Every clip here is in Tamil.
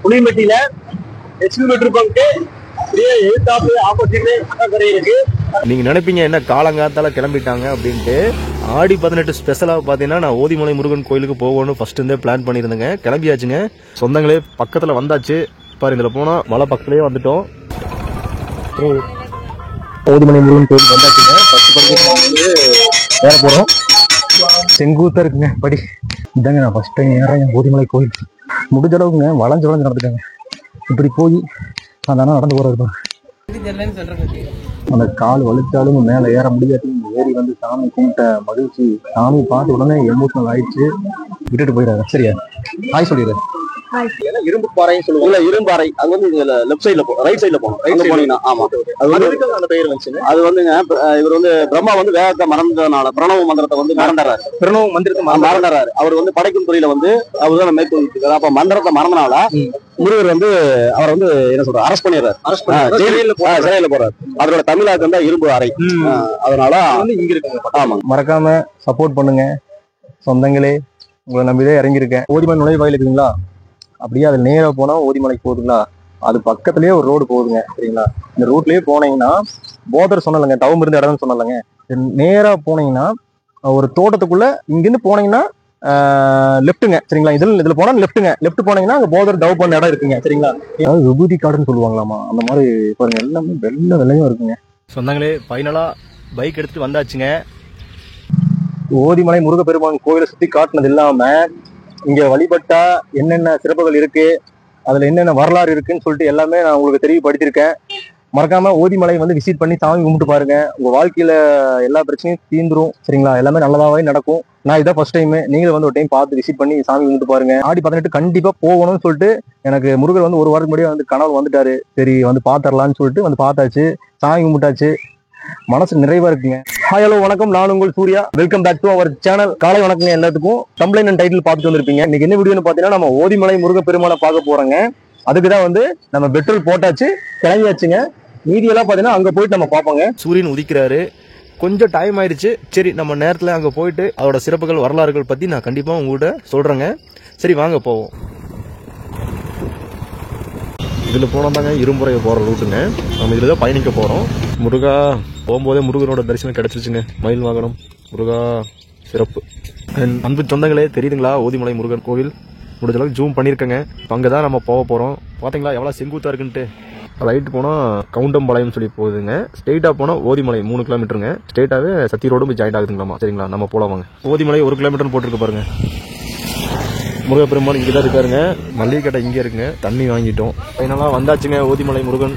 புளியம்பட்டியில எச்பி பெட்ரோல் பங்க் அப்படியே எதிர்த்தாப்பு ஆப்போசிட்ல கடற்கரை இருக்கு. நீங்க நினைப்பீங்க என்ன காலங்காத்தால கிளம்பிட்டாங்க அப்படின்ட்டு. ஆடி 18 ஸ்பெஷலா பாத்தீங்கன்னா நான் ஓதிமலை முருகன் கோயிலுக்கு போகணும்னு ஃபர்ஸ்ட் இருந்தே பிளான் பண்ணியிருந்தேங்க. கிளம்பியாச்சுங்க. சொந்தங்களே பக்கத்துல வந்தாச்சு. பாரு இதுல போனா மலை பக்கத்துலயே வந்துட்டோம். ஓதிமலை முருகன் கோயிலுக்கு வந்தாச்சுங்க. ஃபர்ஸ்ட் படிக்க ஏற போறோம். செங்குத்தா இருக்குங்க படி. இதாங்க நான் ஃபர்ஸ்ட் டைம் ஏறேன் ஓதிமலை கோயில். முடிஞ்ச அளவுக்குங்க வளைஞ்சு நடந்துட்டாங்க. இப்படி போய் அதான நடந்து போறது. அந்த கால் வலிச்சாலும் மேல ஏற முடியாது. ஏறி வந்து சாமி கும்பிட்ட மகிழ்ச்சி, சாமி பார்த்த உடனே எமோஷனல் ஆயிடுச்சு. விட்டுட்டு போயிடாரு. சரியா ஹாய் சொல்லிடுற. இரும்பு பாறைன்னு சொல்லுவாங்க. இரும்பு பாறை அது வந்து லெஃப்ட் சைட்ல ரைட் சைட்ல போகணும். ரைட் போனீங்கன்னா ஆமா அது வந்து அந்த பெயர் வந்துச்சு. அது வந்துங்க இவர் வந்து பிரம்மா வந்து வேகத்தை மறந்ததுனால பிரணவ மந்திரத்தை வந்து மறந்துறாரு. பிரணவ மந்திரத்தை மறந்துறாரு. அவர் வந்து படைக்கும் துறையில வந்து அவர் தான் மேற்கொண்டு அப்ப மந்திரத்தை மறந்தனால முருகர் வந்து அவர் வந்து என்ன சொல்ற அரெஸ்ட் பண்ணிடுறாரு. சிறையில போறாரு. அதோட தமிழாக்கம் தான் இரும்பு அறை. அதனால இங்க இருக்கு. ஆமா மறக்காம சப்போர்ட் பண்ணுங்க சொந்தங்களே. உங்களை நம்பிதான் இறங்கியிருக்கேன். ஓதிமலை நுழைவாயில் இருக்குங்களா, அப்படியே அது நேராக போனா ஓதிமலைக்கு போகுதுங்களா, அது பக்கத்துலயே ஒரு ரோடு போகுதுங்க. சரிங்களா, இந்த ரோட்லயே போனீங்கன்னா போதர் சொன்னலங்க, தவம் இருந்த இடம்னு சொன்னலங்க, நேரா போனீங்கன்னா ஒரு தோட்டத்துக்குள்ள இங்கிருந்து போனீங்கன்னா லெஃப்ட்டுங்க. சரிங்களா, இதுல போனா லெஃப்ட்டுங்க. லெஃப்ட் போனீங்கன்னா அங்க போதர் டவ் பண்ண இடம் இருக்குங்க. சரிங்களா, அதாவது விபூதி காடுன்னு சொல்லுவாங்களாமா, அந்த மாதிரி பாருங்க எல்லாமே வெள்ளையும் இருக்குங்க. சொந்தங்களே ஃபைனலா பைக் எடுத்துட்டு வந்தாச்சுங்க. ஓதிமலை முருகப்பெருமான் கோயிலை சுத்தி காட்டினது இல்லாம இங்க வழிபட்டா என்னென்ன சிறப்புகள் இருக்கு, அதுல என்னென்ன வரலாறு இருக்குன்னு சொல்லிட்டு எல்லாமே நான் உங்களுக்கு தெரியப்படுத்திருக்கேன். மறக்காம ஓதிமலை வந்து விசிட் பண்ணி சாமி கும்பிட்டு பாருங்க. உங்க வாழ்க்கையில எல்லா பிரச்சனையும் தீந்துரும். சரிங்களா, எல்லாமே நல்லதாவே நடக்கும். நான் இதான் ஃபர்ஸ்ட் டைம். நீங்களும் வந்து ஒரு டைம் பார்த்து விசிட் பண்ணி சாமி கும்பிட்டு பாருங்க. ஆடி 18 கண்டிப்பா போகணும்னு சொல்லிட்டு எனக்கு முருகர் வந்து ஒரு வாரத்துக்கு முன்னாடியே வந்து கனவு வந்துட்டாரு. சரி வந்து பாத்திரலான்னு சொல்லிட்டு வந்து பார்த்தாச்சு, சாமி கும்பிட்டாச்சு, மனசு நிறைவா இருக்குங்க. ஹாய் ஹலோ வணக்கம், நான் உங்கள் Surya. Welcome back to our channel. காலை வணக்கம் எல்லாத்துக்கும். தம்ப்லைன் அண்ட் டைட்டில் பார்த்துட்டு வந்திருப்பீங்க. இன்னைக்கு என்ன வீடியோன்னு பாத்தீங்கன்னா நம்ம ஓதிமலை முருகப்பெருமானை பார்க்க போறோங்க. அதுக்குதான் வந்து நம்ம பெட்ரோல் போட்டாச்சு, கிளம்பியாச்சுங்க. மீதியெல்லாம் பாத்தீங்கன்னா அங்க போயிட்டு நம்ம பார்ப்போங்க. சூரியன் உதிக்கிறாரு, கொஞ்சம் டைம் ஆயிடுச்சு. சரி நம்ம நேரத்துல அங்க போயிட்டு அதோட சிறப்புகள் வரலாறுகள் பத்தி நான் கண்டிப்பா உங்ககிட்ட சொல்றேங்க. சரி வாங்க போவோம். இதுல போனோம்தாங்க இரும்புறைய போற ரூட்டுங்க. நம்ம இதுலதான் பயணிக்க போறோம். முருகா போகும்போதே முருகனோட தரிசனம் கிடைச்சிருச்சுங்க. மயில் வாகனம் முருகா சிறப்பு. அன்பு சொந்தங்களே தெரியுதுங்களா, ஓதிமலை முருகன் கோவில் முடிஞ்ச அளவுக்கு ஜூம் பண்ணியிருக்கேங்க. அங்கதான் நம்ம போக போறோம். பாத்தீங்களா எவ்வளவு செங்குத்தா இருக்குன்ட்டு. ரைட்டு போனா கவுண்டம்பாளையம் சொல்லி போகுதுங்க. ஸ்ட்ரெயிட்டா போனா ஓதிமலை 3 கிலோமீட்டருங்க. ஸ்ட்ரெயிட்டாவே சத்தி ரோடும் போய் ஜாயிண்ட் ஆகுதுங்களாமா. சரிங்களா, நம்ம போலாம் வாங்க. ஓதிமலை 1 கிலோமீட்டர் போட்டிருக்கு பாருங்க. முருகப்பெருமான் இங்கதான் இருக்காருங்க. மல்லிகை கடை இங்க இருக்குங்க. தண்ணி வாங்கிட்டோம். ஃபைனலா வந்தாச்சுங்க ஓதிமலை Murugan.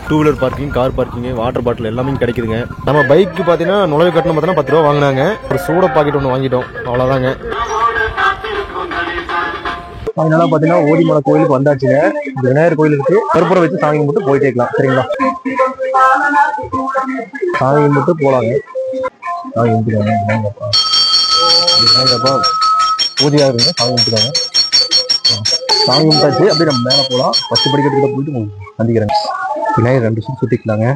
2 wheeler parking, car parking, water bottle எல்லாமே கிடைக்குதுங்க. நம்ம பைக்கு பாத்தீங்கன்னா நுழைவு கட்டணம் பார்த்தீங்கன்னா 10 ரூபா வாங்கினாங்க. ஒரு சூட பாக்கெட் ஒன்று வாங்கிட்டோம், அவ்வளவுதாங்க. அதனால பாத்தீங்கன்னா ஓதிமலை கோயிலுக்கு வந்தாச்சுங்க. விநாயகர் கோயிலுக்கு கற்பூரம் வச்சு சாமி கும்பிட்டு போயிட்டே இருக்கலாம். சரிங்களா, சாமி கும்பிட்டு போலாங்க. சாமி கும்பிட்டுக்காங்க பூஜையா இருங்க. சாமி கும்பிட்டுக்காங்க. சாமி கும்பிட்டாச்சு. அப்படியே நம்ம மேல போலாம். ஃபர்ஸ்ட் படிக்கட்டுக்கிட்ட போயிட்டு சந்திக்கிறேங்க. விநாயகர் 2 சுத்திக்கலாங்க.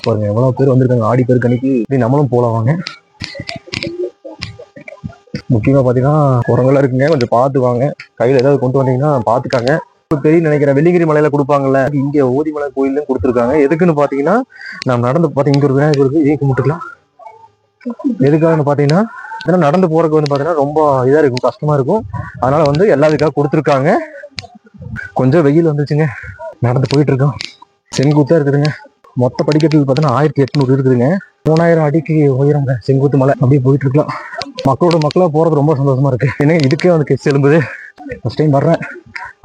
பாருங்க எவ்வளவு பேர் வந்திருக்காங்க. ஆடி பேருக்கு அன்னைக்கு இப்படி நம்மளும் போலாம் வாங்க. முக்கியமா பாத்தீங்கன்னா குரங்கெல்லாம் இருக்குங்க, கொஞ்சம் பார்த்து வாங்க. கையில ஏதாவது கொண்டு வந்தீங்கன்னா பாத்துக்காங்க. தெரியும் நினைக்கிறேன், வெள்ளிங்கிரி மலையில கொடுப்பாங்கல்ல, இங்க ஓதிமலை கோயிலும் கொடுத்துருக்காங்க. எதுக்குன்னு பாத்தீங்கன்னா நம்ம நடந்து பார்த்தீங்க இங்க ஒரு விநாயகர் இருக்கு, இதையும் கும்பிட்டுக்கலாம். எதுக்காகன்னு பாத்தீங்கன்னா நடந்து போறதுக்கு வந்து பாத்தீங்கன்னா ரொம்ப இதா இருக்கும், கஷ்டமா இருக்கும். அதனால வந்து எல்லாத்துக்காக கொடுத்துருக்காங்க. கொஞ்சம் வெயில் வந்துச்சுங்க, நடந்து போயிட்டு இருக்கோம். செங்குத்தா இருக்குதுங்க. மொத்த படிக்கட்டுக்கு பார்த்தீங்கன்னா 1800 இருக்குதுங்க. 3000 அடிக்கு உயரங்க செங்குத்து மலை. அப்படியே போயிட்டு இருக்கலாம். மக்களா போறது ரொம்ப சந்தோஷமா இருக்கு. ஏன்னா இதுக்கே வந்து கெஸ் எழும்புது. ஃபர்ஸ்ட் டைம் வர்றேன்,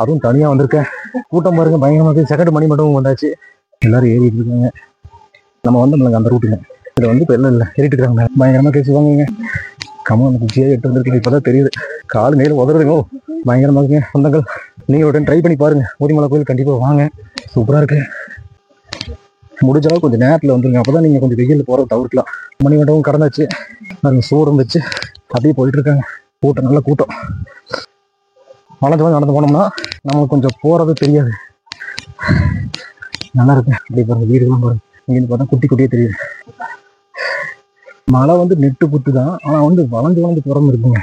அதுவும் தனியா வந்திருக்கேன். கூட்டம் பாருங்க பயங்கரமா இருக்கு. செகண்ட் மணி மட்டும் வந்தாச்சு, எல்லாரும் ஏறிட்டு இருக்காங்க. நம்ம வந்து அந்த ரூட்டுங்க. இதை வந்து இப்போ எல்லாம் இல்லை ஏறிட்டு இருக்காங்க. பயங்கரமா பேசுவாங்க. கம்மல் குச்சியாக எட்டு வந்திருக்கு. இப்பதான் தெரியுது, கால் மேல உதறதுங்க. பயங்கரமா இருக்குங்க சொந்தங்கள். நீங்க ஒரு டைம் ட்ரை பண்ணி பாருங்க. ஓதிமலை கோயில் கண்டிப்பா வாங்க, சூப்பரா இருக்கு. முடிஞ்ச அளவுக்கு கொஞ்சம் நேரத்தில் வந்துருங்க, அப்பதான் நீங்க கொஞ்சம் வெயில் போறத தவிர்க்கலாம். மணி வட்டமும் கடந்தாச்சு, சூடு வச்சு அப்படியே போயிட்டு இருக்காங்க. கூட்டம் நல்ல கூட்டம். வளைஞ்சு நடந்து போனோம்னா நமக்கு கொஞ்சம் போறது தெரியாது, நல்லா இருக்கு. அப்படி பாருங்க வீடுகளும் பாருங்க. இங்கிருந்து பார்த்தா குட்டி குட்டியே தெரியுது. மழை வந்து நெட்டு புத்து தான், ஆனா வந்து வளைஞ்சு புறம் இருக்குங்க.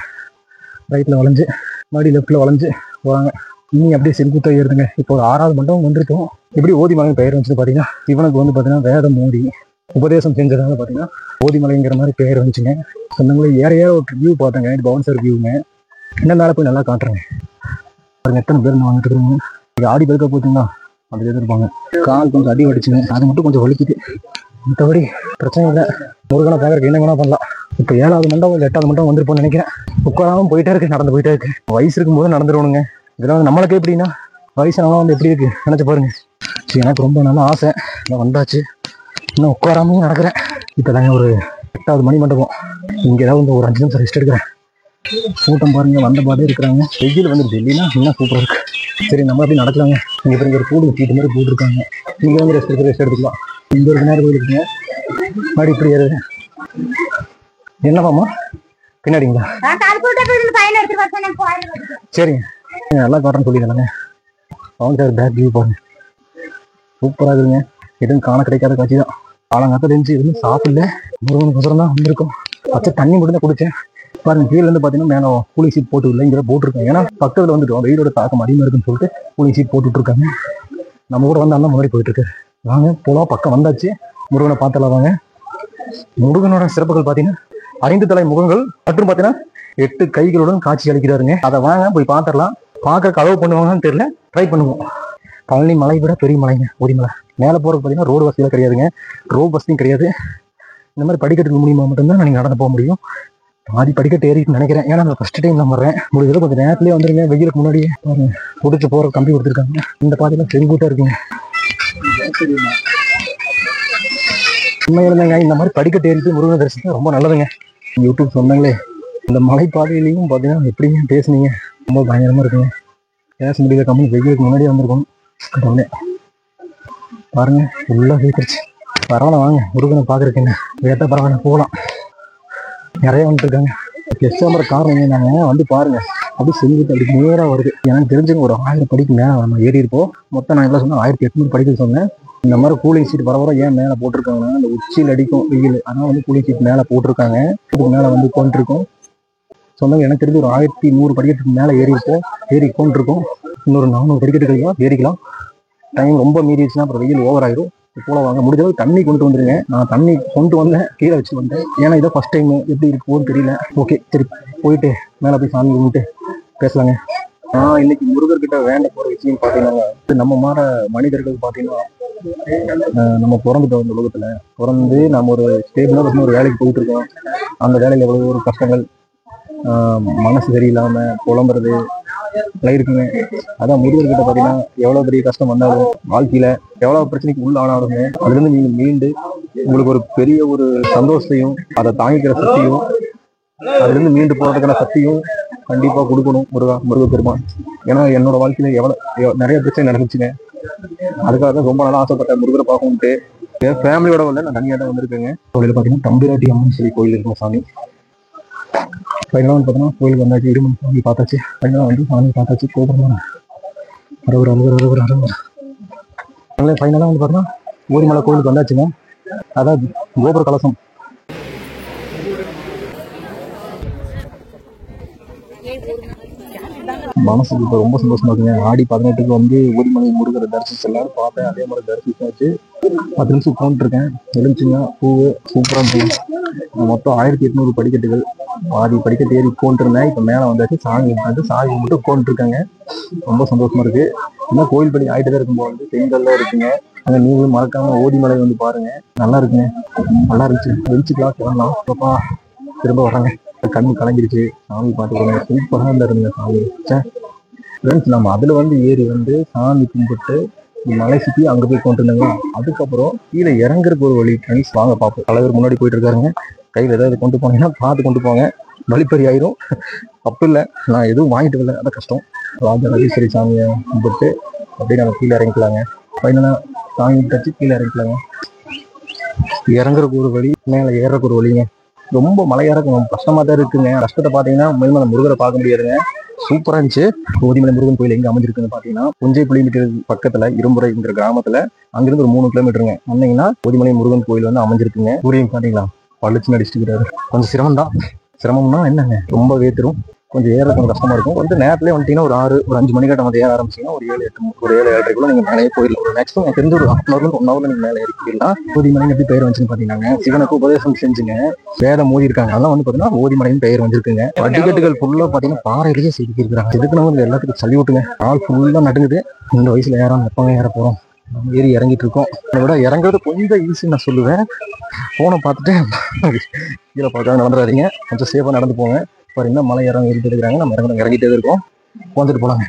ரைட்ல வளைஞ்சு மறுபடியும் லெஃப்ட்ல வளைஞ்சு போறாங்க. இனி அப்படியே செங்குத்தா ஏறுதுங்க. இப்போ ஒரு 6வது மண்டபம் வந்திருக்கோம். எப்படி ஓதிமலை பெயர் வந்துச்சு பாத்தீங்கன்னா, இவனுக்கு வந்து பாத்தீங்கன்னா வேதம் மோதி உபதேசம் செஞ்சதுனால பாத்தீங்கன்னா ஓதிமலைங்கிற மாதிரி பெயர் வந்துச்சுங்க. சொந்தங்களே ஏற ஒரு வியூ பார்த்தேங்க, இது பவுன்சர் வியூங்க. இன்னும் மேலே போய் நல்லா காட்டுறேங்க. பாருங்க எத்தனை பேர் நான் வந்துட்டு இருக்கிறேங்க. ஆடி பெருக்க போச்சுங்களா, அப்படி எதிர்ப்பாங்க. கால் கொஞ்சம் அடி வடிச்சுங்க, அது மட்டும் கொஞ்சம் வலிக்குது. மற்றபடி பிரச்சனை இல்லை. முருகனை பார்க்கறதுக்கு என்ன வேணா பண்ணலாம். இப்போ 7வது மண்டபம் இல்லை 8வது மண்டபம் வந்துருப்போம்னு நினைக்கிறேன். உட்காராம போயிட்டே இருக்கு, நடந்து போயிட்டே இருக்கு. வயசு இருக்கும்போது நடந்துருவணுங்க. இதெல்லாம் வந்து நம்மளுக்கு எப்படின்னா வயசானவங்க வந்து எப்படி இருக்கு நினைச்சு பாருங்க. எனக்கு ரொம்ப நல்ல ஆசை, நான் வந்தாச்சு. இன்னும் உட்காராமே நடக்கிறேன். இப்போ தாங்க ஒரு 8வது மணி மண்டபம். இங்கே ஏதாவது ஒரு 5 நிமிஷம் ரெஸ்ட் எடுக்கிறேன். கூட்டம் பாருங்க, வந்த பாடே இருக்கிறாங்க. வெயில் வந்துருச்சு இல்லைன்னா இன்னும் சூப்பராக இருக்கு. சரி நம்ம அப்படி நடக்கலாங்க. இங்கே பிறகு ஒரு கூடு சீட்டு மாதிரி போட்டுருக்காங்க. இங்கே வந்து ரெஸ்ட் எடுத்துக்கலாம். இங்கே ஒரு நேரம் போய் இருக்குங்க. மாடி இப்படி ஏறுது. என்னவாமா பின்னாடிங்களா? சரிங்க, நல்லா காட்டுறேன்னு சொல்லிடுறாங்க. அவங்க சார் பேக் வியூ பாருங்க, சூப்பராக இருக்குங்க. எதுவும் காண கிடைக்காத காட்சி தான். காலங்காத்த இருந்துச்சு, எதுவும் சாப்பிடல. முருகனுக்கு தான் வந்திருக்கும். பச்சை தண்ணி மட்டும் தான் குடிச்சேன். பாருங்க கீழே இருந்து பார்த்தீங்கன்னா மேலே கூலி சீட் போட்டு இல்லை, இங்கே போட்டுருக்காங்க. ஏன்னா பக்கத்தில் வந்துட்டோம், வெயிலோட தாக்கம் அதிகமாக இருக்குன்னு சொல்லிட்டு கூலி சீட் போட்டுட்டு இருக்காங்க. நம்ம கூட வந்து அண்ணன் முன்னாடி போயிட்டு இருக்கு. வாங்க போலாம், பக்கம் வந்தாச்சு. முருகனை பார்த்தலாம் வாங்க. முருகனோட சிறப்புகள் பார்த்தீங்கன்னா 5 தலை முகங்கள் மற்றும் பார்த்தீங்கன்னா 8 கைகளுடன் காட்சி அளிக்கிறாருங்க. அதை வாங்க போய் பார்த்துடலாம். பார்க்க கதவு பண்ணுவாங்கன்னு தெரியல, ட்ரை பண்ணுவோம். பழனி மலை விட பெரிய மலைங்க ஓதிமலை. மேலே போகிறதுக்கு பார்த்தீங்கன்னா ரோடு வசதியெல்லாம் கிடையாதுங்க, ரோடு வசதியும் கிடையாது. இந்த மாதிரி படிக்கட்டுக்கு மூலியமாக மட்டும்தான் நீங்கள் நடந்து போக முடியும். பாதி படிக்கட்டு ஏறிட்டு நினைக்கிறேன், ஏன்னா நான் ஃபர்ஸ்ட் டைம் நான் வர்றேன். முடிஞ்சது கொஞ்சம் நேரத்துலேயே வந்துருங்க. வெயிலுக்கு முன்னாடியே பாருங்க பிடிச்சி போகிற கம்பி கொடுத்துருக்காங்க. இந்த பாதையெல்லாம் செங்குத்தாக இருக்குங்க. உண்மையிலுங்க இந்த மாதிரி படிக்கட்டு ஏறிட்டு முருகனை தரிசித்தா ரொம்ப நல்லதுங்க. யூடியூப் சொன்னாங்களே, இந்த மலை பாதையிலையும் பார்த்தீங்கன்னா எப்படிங்க பேசுனீங்க, ரொம்ப பயங்கரமாக இருக்குங்க. பேச முடியல, கம்மி வெயிலுக்கு முன்னாடியே வந்திருக்கோம். கடவுளே பாருங்க ஃபுல்லாக கேட்டுருச்சு. பரவாயில்ல வாங்க முருகனை பார்க்குறதுக்கு என்ன வேட்டை பரவாயில்ல போகலாம். நிறைய வந்துட்டு இருக்காங்க. எக்ஸாம்பிள் காரணம் என்னன்னாங்க, வந்து பாருங்க அப்படி செஞ்சுட்டு அப்படி நேராக வருது. எனக்கு தெரிஞ்சுங்க ஒரு 1000 படிக்கு மேலே நம்ம ஏறி இருப்போம். மொத்தம் நான் எவ்வளோ சொன்னேன், 1800 படிக்க சொன்னேன். இந்த மாதிரி கூலிங் சீட் வர ஏன் மேலே போட்டிருக்காங்கன்னா, இந்த உச்சியில் அடிக்கும் வெயில், ஆனால் வந்து கூலிங் சீட் மேலே போட்டிருக்காங்க. இதுக்கு மேலே வந்து உட்காந்துருக்கோம். சொன்னாங்க எனக்கு தெரிஞ்சு ஒரு 1100 படிக்கட்டுக்கு மேலே ஏறி உட்காந்துருக்கோம். இன்னொரு 400 படிக்கட்டுகள் ஏறிக்கலாம். டைம் ரொம்ப மீறிடுச்சுன்னா அப்புறம் வெயில் ஓவர் ஆயிடும். போல வாங்க, முடிஞ்சளவு தண்ணி கொண்டு வந்துருங்க. நான் தண்ணி கொண்டு வந்தேன், கீழே வச்சு வந்தேன். ஏன்னா இதை ஃபர்ஸ்ட் டைம் எப்படி இருக்குன்னு தெரியல. ஓகே சரி, போயிட்டு மேலே போய் சாமி கும்பிட்டு பேசலாங்க. இன்னைக்கு முருகர்கிட்ட வேண்ட போகிற விஷயம் பார்த்தீங்கன்னா, நம்ம மாற மனிதர்கள் பார்த்தீங்கன்னா, நம்ம பிறந்துட்டோம் இந்த உலகத்தில். பிறந்து நம்ம ஒரு ஸ்டேபிளாக ஒரு வேலைக்கு போயிட்டு இருக்கோம். அந்த வேலையில் எவ்வளோ ஒரு கஷ்டங்கள், மனசு சரியில்லாமல் புலம்புறது இருக்குங்க. அதான் முருகர்கிட்ட பார்த்தீங்கன்னா எவ்வளோ பெரிய கஷ்டம் வந்தாலும், வாழ்க்கையில் எவ்வளோ பிரச்சனைக்கு உள்ள ஆனாலுமே அதுலேருந்து நீங்கள் மீண்டு உங்களுக்கு ஒரு பெரிய ஒரு சந்தோஷத்தையும் அதை தாங்கிக்கிற சக்தியும் அதுலேருந்து மீண்டு போகிறதுக்கான சக்தியும் கண்டிப்பாக கொடுக்கணும் முருகப்பெருமான். ஏன்னா என்னோட வாழ்க்கையில நிறைய பிரச்சனை நடந்துச்சுங்க. அதுக்காக தான் ரொம்ப நாளாக ஆசைப்பட்டேன் முருகரை பார்க்கணுன்ட்டு. என் ஃபேமிலியோட வந்து நான் தனியாக தான் வந்திருக்கேங்க. கோயிலில் பார்த்தீங்கன்னா தம்பிராட்டி அம்மன் சொல்லி கோயில் இருக்கும் சாமி. ஃபைனலாக வந்து பார்த்தீங்கன்னா கோயிலுக்கு வந்தாச்சு, இருமன் சாமி பார்த்தாச்சு. ஃபைனலாக வந்து சாமி பார்த்தாச்சு. கோபுரம் அறுவர் ஃபைனலாக வந்து பார்த்தீங்கன்னா ஓதிமலை கோயிலுக்கு வந்தாச்சுங்க. அதான் கோபுர கலசம். மனசுக்கு இப்போ ரொம்ப சந்தோஷமா இருக்குங்க. ஆடி 18க்கு வந்து ஓதிமலை முருகரை தரிசிச்செல்லாம் பார்த்தேன். அதே மாதிரி தரிசிச்சாச்சு. 10 நிமிஷம் உட்காந்துருக்கேன். எழுந்துச்சுங்க பூவு சூப்பராக இருந்துச்சு. மொத்தம் 1800 படிக்கட்டுகள். பாதி படிக்கட்டு ஏறி உட்காந்துருந்தேன். இப்போ மேலே வந்தாச்சு. சாமி மட்டும் உட்காந்துருக்காங்க. ரொம்ப சந்தோஷமா இருக்கு. இன்னும் கோயில் படி ஆகிட்டு தான் இருக்கும்போது வந்து பெண்கள்லாம் இருக்குங்க. அங்கே நீங்களும் மறக்காம ஓதிமலை வந்து பாருங்க, நல்லா இருக்குங்க. நல்லா இருந்துச்சு. வெளிச்சுக்கலாம் கிளம்பலாம். பாப்பா திரும்ப வராங்க. கண்ணு கலங்கிருச்சு. சாமி பார்த்துக்கோங்க, சூப்பராக இருந்துங்க சாமி. ஃப்ரெண்ட்ஸ் நம்ம அதில் வந்து ஏறி வந்து சாமி கும்பிட்டு மலை சுற்றி அங்கே போய் கொண்டு இருந்தாங்க. அதுக்கப்புறம் கீழே இறங்குறதுக்கு ஒரு வழி ஃப்ரெண்ட்ஸ், வாங்க பார்ப்போம். தலைவர் முன்னாடி போயிட்டு இருக்காருங்க. கையில் ஏதாவது கொண்டு போனீங்கன்னா பார்த்து கொண்டு போங்க, வழிப்பறி ஆயிரும். அப்போ இல்லை, நான் எதுவும் வாங்கிட்டு வரல, அதான் கஷ்டம். ராஜராஜேஸ்வரி சாமியை கும்பிட்டு அப்படியே நம்ம கீழே இறங்கிக்கலாங்க. ஃபைனலாக சாமி தச்சு கீழே இறங்கிக்கலாங்க. இறங்குறதுக்கு ஒரு வழி, மேலே ஏறக்கு ஒரு வழிங்க. ரொம்ப மலையாரம் கஷ்டமாக தான் இருக்குங்க. கஷ்டத்தை பார்த்தீங்கன்னா மேலும் அந்த முருகரை பார்க்க முடியாதுங்க. சூப்பராக இருந்துச்சு. ஓதிமலை முருகன் கோயில் எங்கே அமைஞ்சிருக்குன்னு பார்த்தீங்கன்னா, புஞ்சை புளிமீட்டர் பக்கத்தில் இரும்புரைங்கிற கிராமத்தில் அங்கிருந்து ஒரு 3 கிலோமீட்டருங்க வந்தீங்கன்னா ஓதிமலை முருகன் கோயில் வந்து அமைஞ்சிருக்குங்க. ஊரையும் பார்த்தீங்களா பளிச்சுன்னு அடிச்சுக்கிறாரு. கொஞ்சம் சிரமம் தான். சிரமம்னா என்னங்க, ரொம்ப வேத்துரும், கொஞ்சம் ஏற கொஞ்சம் கஷ்டமா இருக்கும். கொஞ்சம் நேரத்துலேயே வந்துட்டீங்கன்னா ஒரு 5 மணிக்காட்ட வந்து ஏற ஆரம்பிச்சிங்கன்னா ஒரு 7-8 நீங்கள் மேலே போயிடலாம். ஒரு மேக்ஸிமம் எனக்கு தெரிஞ்சு ஒரு 1/2 1 hour நீங்கள் மேலே ஏறி போயிடலாம். ஓதிமலைன்னு எப்படி பெயர் வந்துச்சுன்னு பார்த்தீங்கன்னா, சிவனுக்கு உபதேசம் செஞ்சுங்க வேதம் மோதி இருக்காங்க. அதெல்லாம் வந்து பார்த்தீங்கன்னா ஓதிமலைன்னு பெயர் வந்துருக்குங்க. படிக்கட்டுகள் ஃபுல்லாக பார்த்தீங்கன்னா பாறையிலேயே செதுக்கி இருக்கிறாங்க. இதுக்குன்னு எல்லாத்துக்கும் சொல்லி விட்டுங்க. ஆள் ஃபுல்லாக நடுங்குது. இந்த வயசுல ஏறாம எப்பங்க ஏற போகிறோம், ஏறி இறங்கிட்டு இருக்கோம். அதை விட இறங்குறது கொஞ்சம் ஈஸின்னு நான் சொல்லுவேன். போனை பார்த்துட்டு கீழே பார்க்காம நடந்துடாதீங்க, கொஞ்சம் சேஃபாக நடந்து போங்க. இப்போ இன்னும் மலை ஏறிட்டு இருக்கிறாங்க, நம்ம இறங்கிட்டே இருக்கோம். வந்துட்டு போலாங்க.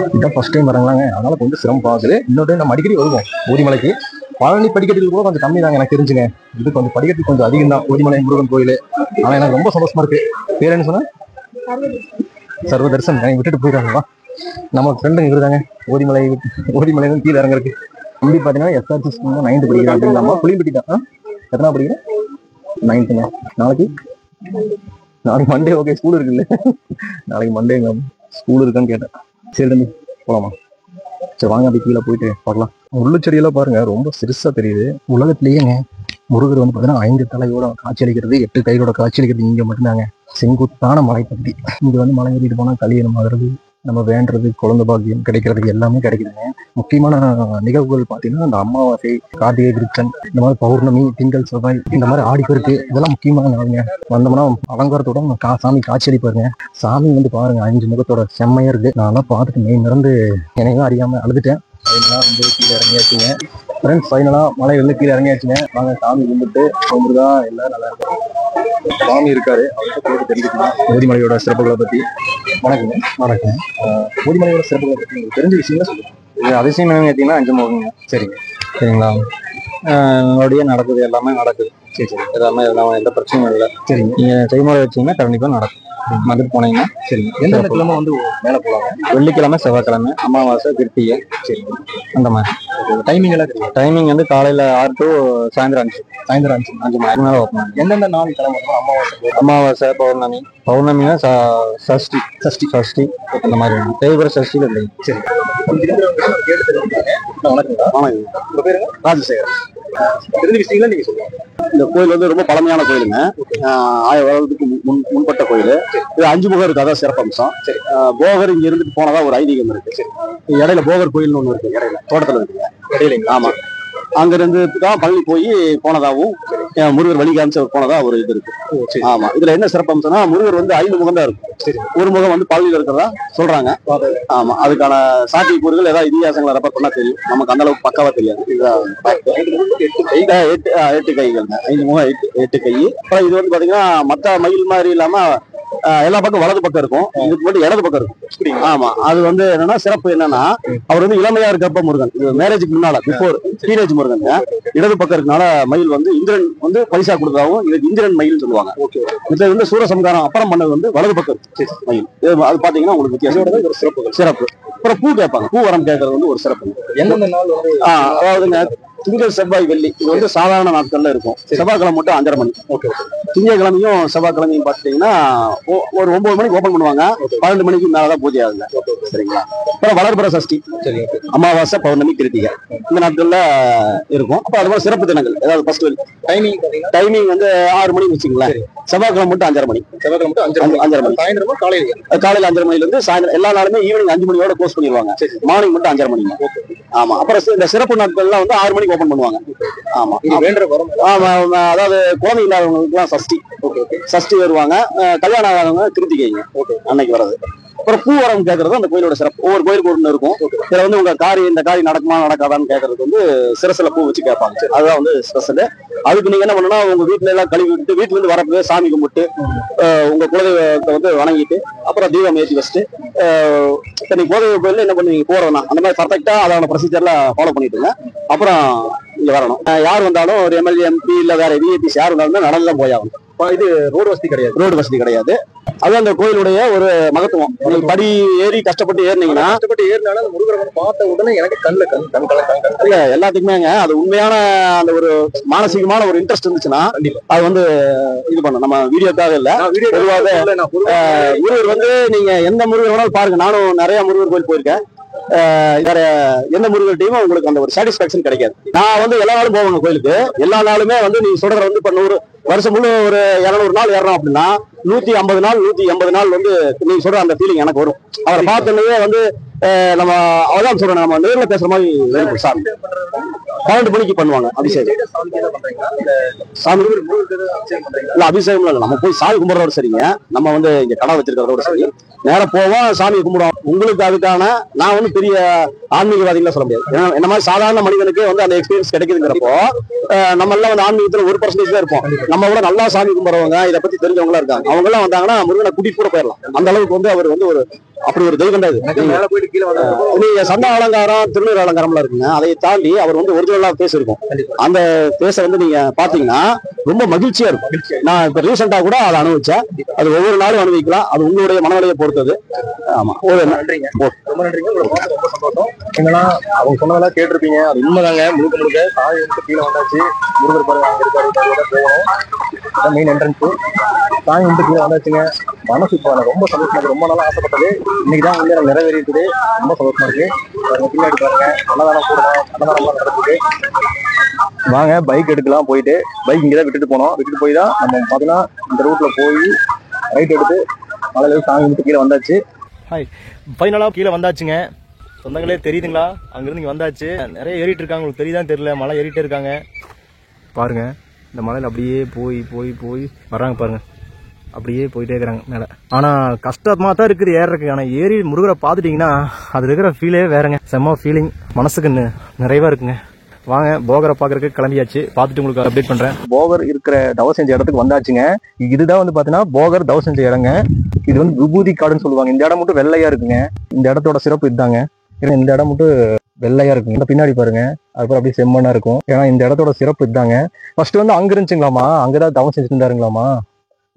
இதுதான் ஃபர்ஸ்ட் டைம் இறங்கலாங்க, அதனால கொஞ்சம் சிரமம் பார்க்குது. இன்னொரு டைம் நம்ம அடிக்கடி வருவோம் ஓதிமலைக்கு. பழனி படிக்கட்டுகள் கூட கொஞ்சம் கம்மி தாங்க எனக்கு தெரிஞ்சுங்க. இது கொஞ்சம் படிக்கட்டு கொஞ்சம் அதிகம் தான் ஓதிமலை முருகன் கோயில். ஆனால் எனக்கு ரொம்ப சந்தோஷமா இருக்கு. பேர் என்ன சொன்னா? சர்வ தரிசனம். எனக்கு விட்டுட்டு போயிடாங்களா? நம்ம ஃப்ரெண்டுங்க இருக்காங்க ஓதிமலையில கீழே இறங்குறதுக்கு. இப்படி பார்த்தீங்கன்னா SRC ஸ்கூல் 9th படிக்கிறேன் அப்படிங்களாமா. புளியம்பட்டி தான். எத்தனா படிக்கிறேன்? 9th. நாளைக்கு மண்டே. ஓகே, ஸ்கூல் இருக்குல்ல, நாளைக்கு மண்டே ஸ்கூல் இருக்கான்னு கேட்டேன். சரி தம்பி போலாமா? சரி வாங்க, அப்படி கீழே போயிட்டு பார்க்கலாம். முள்ளு செடியெல்லாம் பாருங்க, ரொம்ப சிறுசா தெரியுது. உலகத்திலேயேங்க முருகர் வந்து பார்த்தீங்கன்னா 5 தலையோட காட்சியளிக்கிறது, 8 கைகளோட காட்சியளிக்கிறது இங்கே மட்டும்தாங்க. செங்குத்தான மலைப்பகுதி. இங்கே வந்து மலை ஏறிட்டு போனால் கல்யாணம் ஆகிறது, நம்ம வேண்டது, குழந்தை பாக்கியம் கிடைக்கிறதுக்கு எல்லாமே கிடைக்குதுங்க. முக்கியமான நிகழ்வுகள் பார்த்தீங்கன்னா இந்த அமாவாசை, கார்த்திகை விருச்சன், இந்த மாதிரி பௌர்ணமி, திங்கள், செவ்வாய், இந்த மாதிரி ஆடிப்பெருக்கு, இதெல்லாம் முக்கியமான நாளுங்க. வந்தோம்னா அலங்காரத்தோட சாமி காட்சியளிப்பாருங்க. சாமி வந்து பாருங்க 5 முகத்தோட செம்மையா இருக்கு. நான்லாம் பார்த்துட்டு மெய் மறந்து என்னையும் அறியாம அழுதுட்டேன். அதனால வந்து கீழே இறங்கியாச்சுங்க ஃப்ரெண்ட்ஸ். ஃபைனலாக மலை வந்து கீழே இறங்கியாச்சுங்க. வாங்க சாமி கும்பிட்டு கும்பிடுதா, எல்லாம் நல்லா இருக்கும். சாமி இருக்காரு, அவர்கிட்ட போட்டு தெரிஞ்சுக்கலாம் ஓதிமலையோட சிறப்புகளை பத்தி. வணக்கங்க. வணக்கம். ஓதிமலையோட சிறப்புகளை பத்தி உங்களுக்கு தெரிஞ்ச விஷயங்களா சொல்லுங்க. இது அதிசயம் என்னன்னு கேட்டீங்கன்னா 5 முகங்க. சரிங்க, சரிங்களா. நம்மளுடைய நடக்குது, எல்லாமே நடக்குது. சரி சரி, எல்லாமே எந்த பிரச்சனையும் இல்லை. சரிங்க, நீங்க செய்முறை வச்சீங்கன்னா கண்டிப்பா நடக்கும். வந்துட்டு போனீங்கன்னா சரிங்க. எந்தெந்த கிழமை வந்து மேலே போகலாங்க? வெள்ளிக்கிழமை, செவ்வாய்க்கிழமை, அமாவாசை, கிருத்திகை. சரிங்க, அந்த மாதிரி. டைமிங் எல்லாம் தெரியும். டைமிங் வந்து காலையில் 6 to சாயந்தரம் 5. சாயந்தரம் 5 மணி நேரம் ஓப்பன். எந்தெந்த நாள் கிழமை? அமாவாசை, பௌர்ணமி. பௌர்ணமினா சஷ்டி அந்த மாதிரி தேய்பிர சஷ்டியில் இல்லைங்க. சரி, வணக்கங்களா. வணக்கம். உங்க பேருங்க? ராஜசேகரன். தெரிஞ்ச விஷயங்களா நீங்க சொல்லுங்க. இந்த கோயில் வந்து ரொம்ப பழமையான கோயிலுங்க. 1000 வருடத்துக்கு முன்பட்ட கோயில். இது 5 முகம் இருக்கு, அதான் சிறப்பம்சம். சரி, போகர் இங்க இருந்துட்டு போனதா ஒரு ஐதீகம் இருக்கு. சரி, இடையில போகர் கோயில்னு ஒண்ணு இருக்கு, இடையில தோட்டத்துல இருக்குங்க. இடையில ஆமா, அங்க இருந்து தான் பழனி போய் போனதாவும் முருகர் வழி காமிச்சு போனதா ஒரு இது இருக்கு. ஆமா, இதுல என்ன சிறப்பம்சம்னா முருகர் வந்து 5 முகம் தான் இருக்கு. ஒரு முகம் வந்து பழனியில இருக்கிறதா சொல்றாங்க. ஆமா, அதுக்கான சாத்திய கூறுகள் ஏதாவது இதிகாசங்களை ரெஃபர் பண்ணா தெரியும், நமக்கு அந்த அளவுக்கு பக்காவா தெரியாது. 8 கைகள், 5 முகம், 8 கை. அப்புறம் இது வந்து பாத்தீங்கன்னா மத்த மயில் மாதிரி இல்லாம எல்லா பக்கம் வலது பக்கம் இருக்கும், இதுக்கு மட்டும் இடது பக்கம் இருக்கும். ஆமா, அது வந்து என்னன்னா சிறப்பு என்னன்னா, அவர் வந்து இளமையா இருக்கப்ப முருகன், இது மேரேஜுக்கு முன்னால பிஃபோர் டீனேஜ் முருகன் இடது பக்கம் இருக்கனால மயில் வந்து இந்திரன் வந்து பரிசா கொடுத்தாவும் இதுக்கு இந்திரன் மயில் சொல்லுவாங்க. இது வந்து சூரசம்காரம் அப்புறம் பண்ணது வந்து வலது பக்கம் மயில். அது பாத்தீங்கன்னா உங்களுக்கு வித்தியாசம் சிறப்பு. அப்புறம் பூ கேட்பாங்க, பூ வரம் கேட்கறது வந்து ஒரு சிறப்பு. எந்தெந்த நாள் வந்து அதாவதுங்க திங்கள், செவ்வாய், வெள்ளி இது வந்து சாதாரண நாட்கள்ல இருக்கும். செவ்வாய்க்கிழமை மட்டும் 5:30 மணி. திங்கட்கிழமையும் செவ்வாய்க்கிழமையும் பாத்தீங்கன்னா ஒரு 9 மணிக்கு ஓபன் பண்ணுவாங்க, 12 மணிக்கு மேலதான் பூஜை ஆகுங்க. சரிங்களா. அப்புறம் வளர்பிற சஷ்டி, அமாவாசை, பௌர்ணமி, கிருத்திகை இந்த நாட்கள்ல இருக்கும். அப்ப அது மாதிரி சிறப்பு தினங்கள் ஏதாவது ஃபெஸ்டிவல் டைமிங் வந்து 6 மணிக்கு வச்சுங்களேன். செவ்வாய்க்கிழமை மட்டும் 5:30 மணி. 5:30 மணி. காலையில 5:30 மணில இருந்து சாயந்தரம் எல்லா நாளுமே ஈவினிங் 5 மணியோட க்ளோஸ் பண்ணிடுவாங்க. மார்னிங் மட்டும் 5:30 மணி. ஆமா, அப்புறம் இந்த சிறப்பு நாட்கள்லாம் வந்து 6 மணிக்கு ஓபன் பண்ணுவாங்க. ஆமா, ஆமா, அதாவது குழந்தை இல்லாதவங்களுக்கு எல்லாம் சஷ்டி வருவாங்க, கல்யாணம் ஆகாதவங்க கிருத்திகைங்க அன்னைக்கு வர்றது. அப்புறம் பூ வரம் கேட்கறது அந்த கோயிலோட சிறப்பு. ஒவ்வொரு கோயிலுக்கு ஒன்று இருக்கும். இதுல வந்து உங்க இந்த காரியம் நடக்குமா நடக்காதான்னு கேட்கறதுக்கு வந்து சிரசில பூ வச்சு கேட்பாங்க. அதுதான் வந்து ஸ்பெஷல். அதுக்கு நீங்க என்ன பண்ணணும்னா உங்க வீட்டுல எல்லாம் கழுவி விட்டு வீட்டுல இருந்து வரப்போ சாமி கும்பிட்டு உங்க குலதெய்வத்தை வந்து வணங்கிட்டு அப்புறம் தீபம் ஏற்றி வச்சுட்டு நீங்க குலதெய்வ கோயில்ல என்ன பண்ணுவீங்க போறதுனா அந்த மாதிரி பர்ஃபெக்டா அதான ப்ரொசீஜர்ல ஃபாலோ பண்ணிட்டுங்க. அப்புறம் இங்க வரணும். யார் வந்தாலும் ஒரு எம்எல்ஏ, எம்பி இல்ல வேற விஐபிஸ் யார் வந்தாலும் நடந்துதான் போயாகணும். இது ரோடு வசதி கிடையாது. அது அந்த கோயிலுடைய ஒரு மகத்துவம். நீங்க படி ஏறி கஷ்டப்பட்டு ஏறினீங்கன்னா ஏறினாலும் முருகரை பார்த்த உடனே எனக்கு இல்ல எல்லாத்துக்குமேங்க அது உண்மையான அந்த ஒரு மானசீகமான ஒரு இன்ட்ரெஸ்ட் இருந்துச்சுன்னா அது வந்து இது பண்ணும். நம்ம வீடியோக்காக இல்ல, பொதுவாக முருகர் வந்து நீங்க எந்த முருகர் வேணாலும் பாருங்க. நானும் நிறைய முருகர் கோயில் போயிருக்கேன். வேற எந்த முருகர் டீமும் உங்களுக்கு அந்த ஒரு சாட்டிஸ்பாக்சன் கிடைக்காது. நான் வந்து எல்லா நாளும் போவேங்க கோயிலுக்கு. எல்லா நாளுமே வந்து நீ சொல்றத வந்து இப்ப 100 வருஷம் முழு ஒரு 200 நாள் ஏறணும் அப்படின்னா 150 நாள் 180 நாள் வந்து நீங்க சொல்ற அந்த ஃபீலிங் எனக்கு வரும். அவரை பார்த்தோன்னே வந்து நம்ம அதான் சொல்றேன், நம்ம நேரில் பேசுற மாதிரி இருக்கும். சாமி 12 மணிக்கு பண்ணுவாங்க அபிஷேகம். சாமி இல்ல அபிஷேகம் இல்ல, நம்ம போய் சாமி கும்பிடுறதோட சரிங்க. நம்ம வந்து இங்க கடை வச்சிருக்கிறதோட சரி, நேரம் போவோம் சாமியை கும்பிடுவோம். உங்களுக்கு அதுக்கான நான் வந்து பெரிய ஆன்மீகவாதிகளா சொல்ல முடியாது. ஏன்னா என்ன மாதிரி சாதாரண மனிதனுக்கே வந்து அந்த எக்ஸ்பீரியன்ஸ் கிடைக்குதுங்கிறப்போ நம்ம எல்லாம் வந்து ஆன்மீகத்துல 1% தான் இருப்போம். நம்ம கூட நல்லா சாமி கும்பிடுறவங்க, இதை பத்தி தெரிஞ்சவங்களா இருக்காங்க. அவங்க எல்லாம் வந்தாங்கன்னா முருகனை கூட்டிட்டு கூட போயிடலாம். அந்த அளவுக்கு வந்து அவர் வந்து ஒரு அப்படி ஒரு தெய்வம் தான் இது. நீங்க சந்த அலங்காரம் திருநீர் அலங்காரம்லாம் இருக்குங்க. அதை தாண்டி அவர் வந்து ஒரிஜினலா பேஸ் இருக்கும். அந்த பேச வந்து நீங்க பாத்தீங்கன்னா ரொம்ப மகிழ்ச்சியா இருக்கும். நான் இப்ப ரீசெண்டா கூட அதை அனுபவிச்சேன். அது ஒவ்வொரு நாளும் அனுபவிக்கலாம். அது உங்களுடைய மனநிலையை பொறுத்தது. ஆமா, நன்றிங்க, ரொம்ப நன்றிங்க. ரொம்ப சந்தோஷம். என்னன்னா அவங்க சொன்னதெல்லாம் கேட்டிருப்பீங்க. அது உண்மைதாங்க. முழுக்க முழுக்க சாமி வந்து கீழே வந்தாச்சு. முருகர் பாருங்க அங்க இருக்காரு, போகணும். Main entrance. சாமி வந்து கீழே வந்தாச்சுங்க. மனசு இப்போ ரொம்ப சந்தோஷமா இருக்கு. ரொம்ப நாளா ஆசைப்பட்டது இன்னைக்கு தான் வந்து எனக்கு நிறைவேறிஇருக்குது. ரொம்ப சந்தோஷமா இருக்கு. பின்னாடி பாருங்க அன்னதானம் கூடலாம், அன்னதானம்லாம் நடக்குது. வாங்க பைக் எடுக்கலாம். போயிட்டு பைக் இங்கே தான் விட்டுட்டு போனோம். விட்டுட்டு போய் தான் நம்ம பார்த்தீங்கன்னா இந்த ரூட்ல போய் ரைட் எடுத்து மலையில சாமி வந்து கீழே வந்தாச்சு. ஹாய், ஃபைனலாக கீழே வந்தாச்சுங்க. சொந்தங்களே தெரியுதுங்களா? அங்கிருந்து இங்கே வந்தாச்சு. நிறைய ஏறிட்டு இருக்காங்க. உங்களுக்கு தெரியுதான் தெரியல, மலை ஏறிட்டே இருக்காங்க பாருங்க. இந்த மலையில் அப்படியே போய் போய் போய் வர்றாங்க பாருங்க. அப்படியே போயிட்டே இருக்கிறாங்க மேலே. ஆனால் கஷ்டமாக தான் இருக்குது ஏறதுக்கு. ஆனால் ஏறி முருகரை பார்த்துட்டிங்கன்னா அது இருக்கிற ஃபீலே வேறங்க. செம்ம ஃபீலிங், மனசுக்கு நிறைவாக இருக்குங்க. வாங்க போகரை பார்க்கறதுக்கு கிளம்பியாச்சு. பார்த்துட்டு உங்களுக்கு அப்டேட் பண்ணுறேன். போகர் இருக்கிற தவம் செஞ்ச இடத்துக்கு வந்தாச்சுங்க. இதுதான் வந்து பார்த்தீங்கன்னா போகர் தவம் செஞ்ச இடங்க. இது வந்து விபூதி காடுன்னு சொல்லுவாங்க. இந்த இடம் மட்டும் வெள்ளையா இருக்குங்க. இந்த இடத்தோட சிறப்பு இதுதாங்க. இந்த இடம் மட்டும் வெள்ளையா இருக்குங்க. இந்த பின்னாடி பாருங்க, அதுக்கப்புறம் அப்படியே செம்மண்ணா இருக்கும். ஏன்னா இந்த இடத்தோட சிறப்பு இதுதாங்க. ஃபர்ஸ்ட் வந்து அங்க இருந்துச்சுங்களாமா, அங்கதான் தவம் செஞ்சுட்டு இருந்தாருங்களாமா.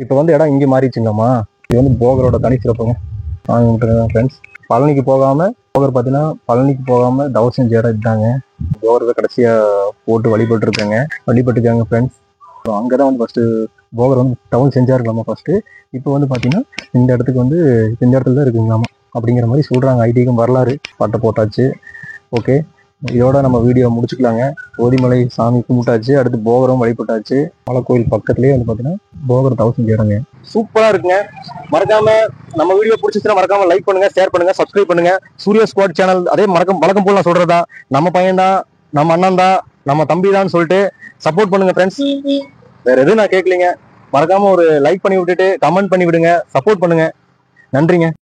இப்ப வந்து இடம் இங்கே மாறிடுச்சுங்களாமா. இது வந்து போகரோட தனி சிறப்புங்க. ஃப்ரெண்ட்ஸ், பழனிக்கு போகாம போகர் பார்த்தீங்கன்னா பழனிக்கு போகாம தவம் செஞ்ச இடம் இதுதாங்க. போகரை கடைசியா போட்டு வழிபட்டுருக்காங்க ஃப்ரெண்ட்ஸ். அங்கதான் வந்து ஃபர்ஸ்ட் போகர் வந்து தவம் செஞ்சாருங்களாமா ஃபர்ஸ்ட். இப்போ வந்து பாத்தீங்கன்னா இந்த இடத்துக்கு வந்து இந்த இடத்துல தான் இருக்குங்களாமா அப்படிங்கிற மாதிரி சொல்றாங்க. ஐதீகம் வரலாறு பட்டை போட்டாச்சு. ஓகே, இதோட நம்ம வீடியோ முடிச்சுக்கலாங்க. ஓதிமலை சாமி கும்பிட்டாச்சு. அடுத்து போகரும் வழிபட்டாச்சு. மலை கோயில் பக்கத்துலேயே வந்து பார்த்தீங்கன்னா போகர் தவம் செஞ்ச இடங்க. சூப்பராக இருக்குங்க. மறக்காம நம்ம வீடியோ பிடிச்சிச்சுன்னா மறக்காம லைக் பண்ணுங்க, ஷேர் பண்ணுங்க, சப்ஸ்கிரைப் பண்ணுங்க. சூர்யா ஸ்குவாட் சேனல் அதே வழக்கம் போல நான் சொல்றதா, நம்ம பையன் தான், நம்ம அண்ணன் தான், நம்ம தம்பி தான் சொல்லிட்டு சப்போர்ட் பண்ணுங்க ஃப்ரெண்ட்ஸ். வேற எதுவும் நான் கேட்கலீங்க. மறக்காம ஒரு லைக் பண்ணி விட்டுட்டு கமெண்ட் பண்ணி விடுங்க, சப்போர்ட் பண்ணுங்க. நன்றிங்க.